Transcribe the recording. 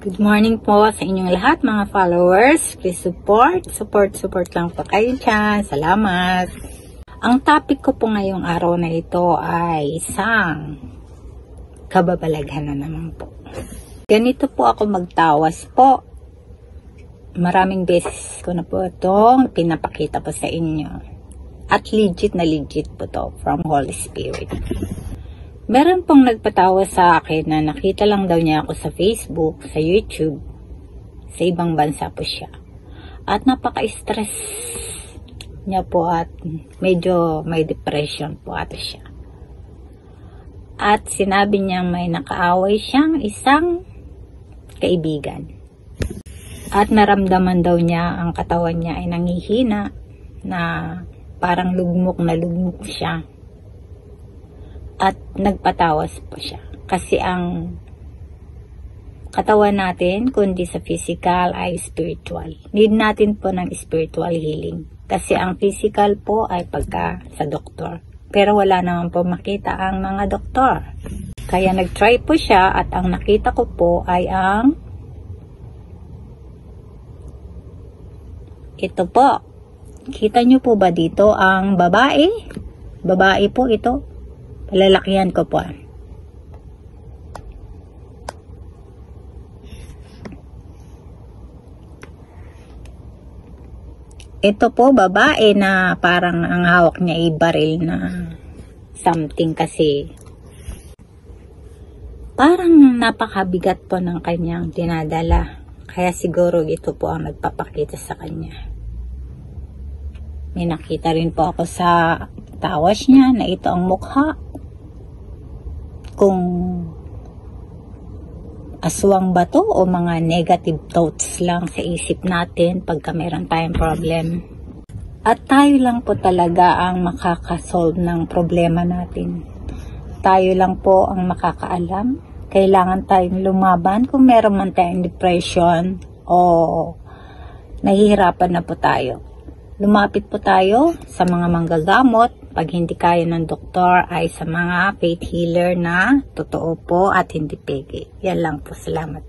Good morning po sa inyong lahat mga followers. Please support lang po kayo dyan. Salamat. Ang topic ko po ngayong araw na ito ay isang kababalaghan na naman po. Ganito po ako magtawas po. Maraming beses ko na po itong pinapakita po sa inyo. At legit po to from Holy Spirit. Meron pong nagpatawa sa akin na nakita lang daw niya ako sa Facebook, sa YouTube, sa ibang bansa po siya. At napaka-stress niya po at medyo may depression po ato siya. At sinabi niya may nakaaway siyang isang kaibigan. At naramdaman daw niya ang katawan niya ay nangihina na parang lugmok na lugmok siya. At nagpatawas po siya. Kasi ang katawan natin, kundi sa physical ay spiritual. Need natin po ng spiritual healing. Kasi ang physical po ay pagka sa doktor. Pero wala naman po makita ang mga doktor. Kaya nag-try po siya at ang nakita ko po ay ang ito po. Kita nyo po ba dito ang babae? Babae po ito. Lalakihan ko po. Ito po babae na parang ang hawak niya ay baril na something kasi parang napakabigat po ng kanyang dinadala. Kaya siguro ito po ang nagpapakita sa kanya. May nakita rin po ako sa tawas niya na ito ang mukha. Kung aswang ba to o mga negative thoughts lang sa isip natin pagka meron tayong problem. At tayo lang po talaga ang makakasolve ng problema natin. Tayo lang po ang makakaalam. Kailangan tayong lumaban kung meron man tayong depression o nahihirapan na po tayo. Lumapit po tayo sa mga manggagamot. Pag hindi kaya ng doktor ay sa mga faith healer na totoo po at hindi peke. Yan lang po. Salamat.